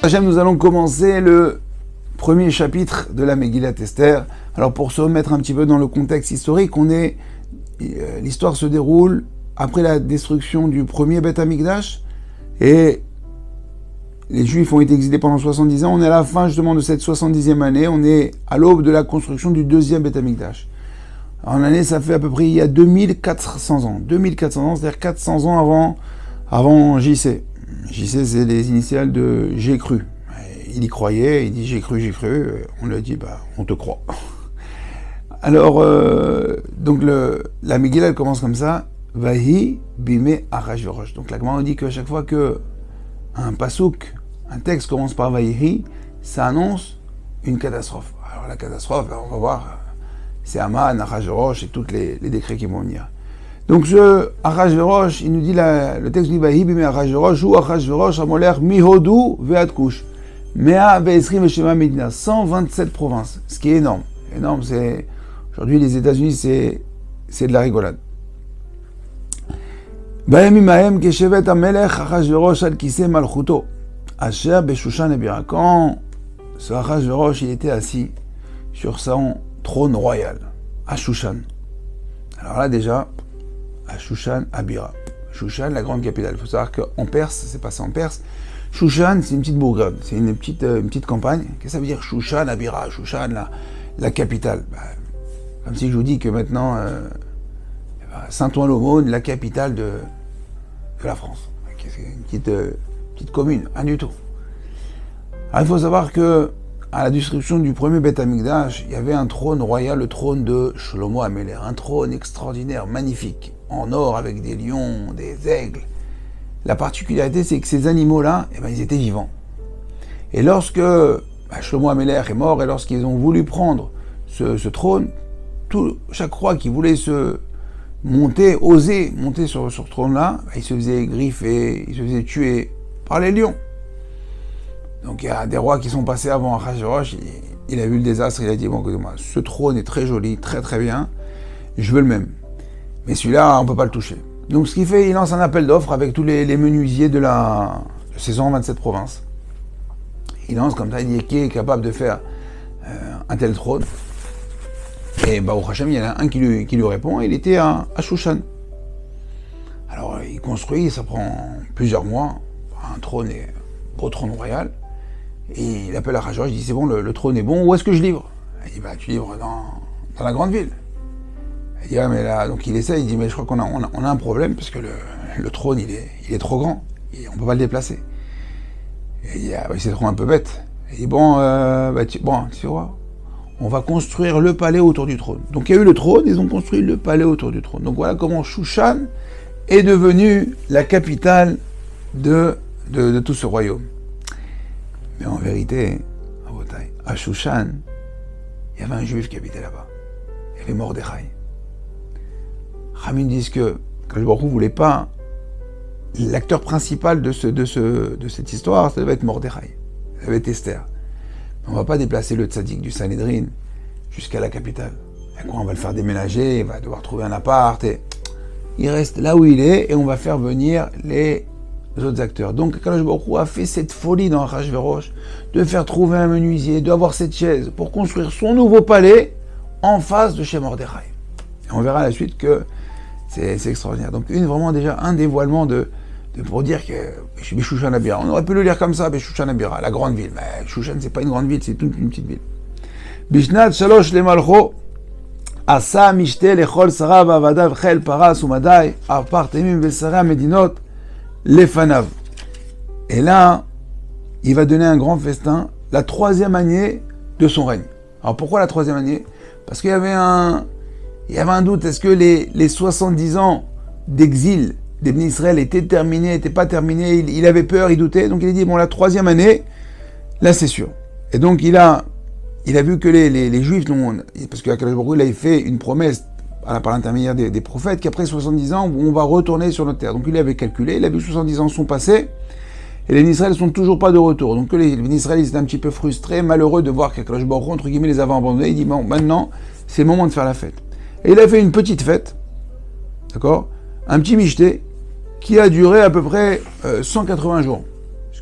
Hachem, nous allons commencer le premier chapitre de la Megillat Esther. Alors pour se remettre un petit peu dans le contexte historique, l'histoire se déroule après la destruction du premier Beth Amikdash et les Juifs ont été exilés pendant 70 ans. On est à la fin justement de cette 70e année, on est à l'aube de la construction du deuxième Beth Amikdash. En année, ça fait à peu près il y a 2400 ans. 2400 ans, c'est-à-dire 400 ans avant JC. JC, c'est les initiales de j'ai cru. Il y croyait, il dit j'ai cru. On lui a dit, on te croit. Alors, donc la Megillah, elle commence comme ça. Vahi bime Achashverosh. Donc la Gemara dit qu'à chaque fois que un pasouk, un texte commence par Vahi, ça annonce une catastrophe. Alors la catastrophe, on va voir, c'est Haman, Achashverosh et tous les décrets qui vont venir. Donc ce Achashverosh, il nous dit, le texte dit Vahi bime Achashverosh, ou Achashverosh amoler mihodu ve'ad kush. Mea ve'esrim ve'shema medina, 127 provinces, ce qui est énorme. Énorme, c'est aujourd'hui les États-Unis, c'est de la rigolade. Bayamim haem keshevet hamelech Achashverosh al kiseh malchuto, asher beshushan ebira. Quand ce Achashverosh, il était assis sur son trône royal, à Shushan. Alors là déjà, à Shushan, Abira. Shushan, la grande capitale. Il faut savoir qu'en Perse, c'est passé en Perse, Shushan, c'est une petite bourgade, c'est une petite campagne. Qu'est-ce que ça veut dire Shushan, Abira, Shushan, la capitale. Comme si je vous dis que maintenant, Saint-Ouen-l'Aumône, la capitale de la France. C'est une petite commune, rien du tout. Alors, il faut savoir que à la destruction du premier Beth Amikdash, il y avait un trône royal, le trône de Shlomo HaMelech, un trône extraordinaire, magnifique, en or avec des lions, des aigles. La particularité, c'est que ces animaux-là, ils étaient vivants. Et lorsque Shlomo HaMelech est mort, et lorsqu'ils ont voulu prendre ce trône, chaque roi qui voulait oser monter sur ce trône-là, il se faisait griffer, il se faisait tuer par les lions. Donc il y a des rois qui sont passés avant Achashverosh, il a vu le désastre, il a dit, bon, écoutez-moi, ce trône est très joli, très très bien, je veux le même. Mais celui-là, on ne peut pas le toucher. Donc ce qu'il fait, il lance un appel d'offres avec tous les menuisiers de ces 127 provinces. Il lance comme ça, il dit, qui est capable de faire un tel trône? Et au Hachem, il y en a un qui lui répond, il était à Shushan. Alors il construit, ça prend plusieurs mois, un trône, beau trône royal. Et il appelle Achashverosh, il dit, c'est bon, le trône est bon, où est-ce que je livre? Il dit, tu livres dans la grande ville. Il dit, mais là, donc il essaie, il dit, mais je crois qu'on a un problème, parce que le trône, il est trop grand, et on ne peut pas le déplacer. Et il dit, c'est trop un peu bête. Il dit, tu vois, on va construire le palais autour du trône. Donc il y a eu le trône, ils ont construit le palais autour du trône. Donc voilà comment Shushan est devenue la capitale de tout ce royaume. Mais en vérité, à Shushan, il y avait un juif qui habitait là-bas. Il y avait Mordechai. Ramim disent que Akadosh Baruch Hu ne voulait pas l'acteur principal de cette histoire, ça devait être Mordechai. Ça devait être Esther. On ne va pas déplacer le tzaddik du Sanhedrin jusqu'à la capitale. Et quoi, on va le faire déménager, il va devoir trouver un appart. Il reste là où il est et on va faire venir les autres acteurs. Donc Akadosh Baruch Hu a fait cette folie dans Achashverosh de faire trouver un menuisier, d'avoir cette chaise pour construire son nouveau palais en face de chez Mordechai. Et on verra à la suite que c'est extraordinaire. Donc vraiment déjà un dévoilement pour dire que Shushan Abira. On aurait pu le lire comme ça, Shushan Abira, la grande ville. Mais Shushan, c'est pas une grande ville, c'est toute une petite ville. Bishnat Shalosh Lemalcho, Asa Mishte Lechol Sara Vavadav Chel Paras Umadai, Apartemim Vesara Medinot Lefanav. Et là, il va donner un grand festin, la 3e année de son règne. Alors pourquoi la 3e année? Parce qu'il y avait un doute, est-ce que les 70 ans d'exil d'Ibn Israël étaient terminés, n'étaient pas terminés, il avait peur, il doutait, donc il a dit, bon, la 3e année, là c'est sûr. Et donc il a vu que les Juifs, parce qu'Akadosh Baruch Hu, il avait fait une promesse par l'intermédiaire des prophètes, qu'après 70 ans, on va retourner sur notre terre. Donc il avait calculé, il a vu que 70 ans sont passés, et les Israéliens ne sont toujours pas de retour. Donc les Israéliens étaient un petit peu frustrés, malheureux de voir qu'Akadosh Baruch Hu, entre guillemets, les avait abandonnés. Il dit, bon, maintenant, c'est le moment de faire la fête. Et il a fait une petite fête, d'accord, un petit michté, qui a duré à peu près 180 jours.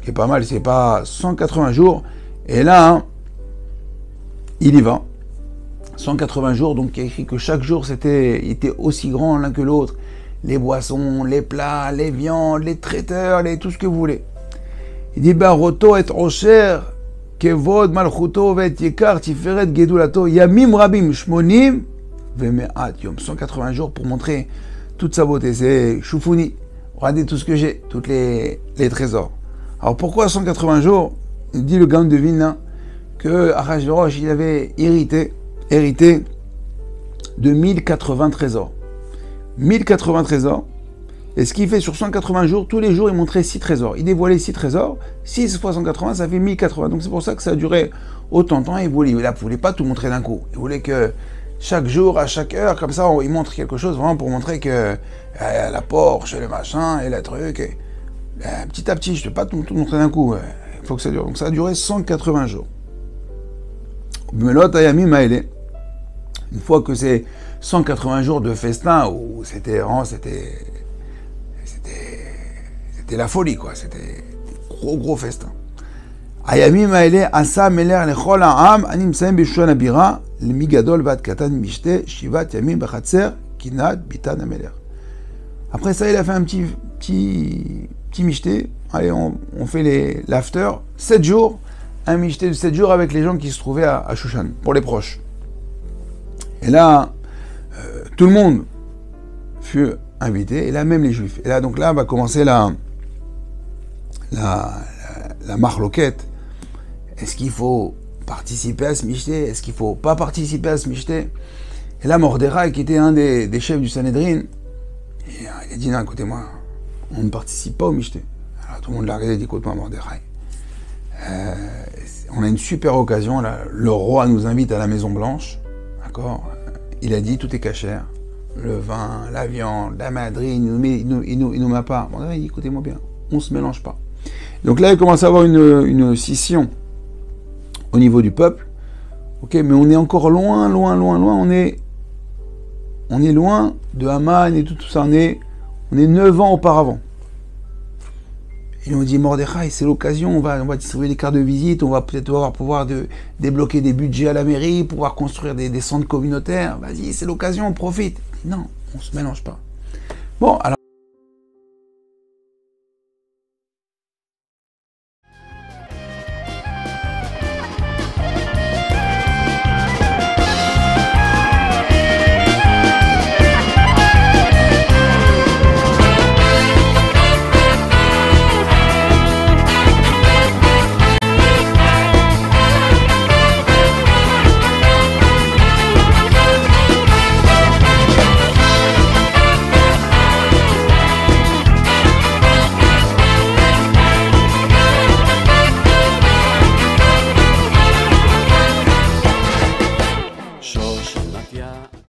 Ce qui est pas mal, c'est pas 180 jours. Et là, hein, il y va. 180 jours, donc il y a écrit que chaque jour était aussi grand l'un que l'autre. Les boissons, les plats, les viandes, les traiteurs, tout ce que vous voulez. Il dit, Baroto et Osher, Kevod, Malchuto, Vet Yekar, Tiferet, Gedulato, Yamim Rabim, Shmonim, Vemeat Yom. 180 jours pour montrer toute sa beauté. C'est Shoufouni. Regardez tout ce que j'ai, tous les trésors. Alors pourquoi 180 jours? Il dit le Gaon de Vilna que Achashverosh, il avait hérité de 1080 trésors. 1080 trésors. Et ce qu'il fait sur 180 jours, tous les jours, il montrait 6 trésors. Il dévoilait 6 trésors. 6 fois 180, ça fait 1080. Donc c'est pour ça que ça a duré autant de temps. Il ne voulait pas tout montrer d'un coup. Il voulait que chaque jour, à chaque heure, comme ça, il montre quelque chose vraiment pour montrer que la Porsche, le machin, et le truc. Et, petit à petit, je ne peux pas tout montrer d'un coup. Il faut que ça dure. Donc ça a duré 180 jours. Melot Ayami Maëlé. Une fois que c'est 180 jours de festin où c'était la folie, quoi. C'était gros festin. Ayami Maëlé Asa Meler Lechol Ha'am Anim Saim Bishon Abira Lemigadol Vat Katan Mishte Shivat Yamim Bachatzer Kinat Bitan Ameler. Après ça, il a fait un petit michté. Allez, on fait l'after. 7 jours. Un michté de 7 jours avec les gens qui se trouvaient à Shushan, pour les proches. Et là, tout le monde fut invité, et là même les juifs. Et là, donc là, va commencer la marloquette. Est-ce qu'il faut participer à ce michté? Est-ce qu'il ne faut pas participer à ce michté? Et là, Mordechai, qui était un des chefs du Sanhedrin, il a dit, non, écoutez-moi, on ne participe pas au michté. Alors tout le monde l'a regardé et dit, écoute-moi, Mordechai, on a une super occasion, là, le roi nous invite à la Maison Blanche, d'accord? Il a dit, tout est cachère, le vin, la viande, la madrine, il nous met pas. Mordechai, il dit, écoutez-moi bien, on ne se mélange pas. Donc là, il commence à avoir une scission au niveau du peuple, ok, mais on est encore loin, on est loin de Haman et tout ça, on est 9 ans auparavant. Et on dit, Mordechai, c'est l'occasion, on va distribuer des cartes de visite, on va peut-être pouvoir débloquer des budgets à la mairie, pouvoir construire des centres communautaires, vas-y, c'est l'occasion, on profite. Non, on se mélange pas. Bon, alors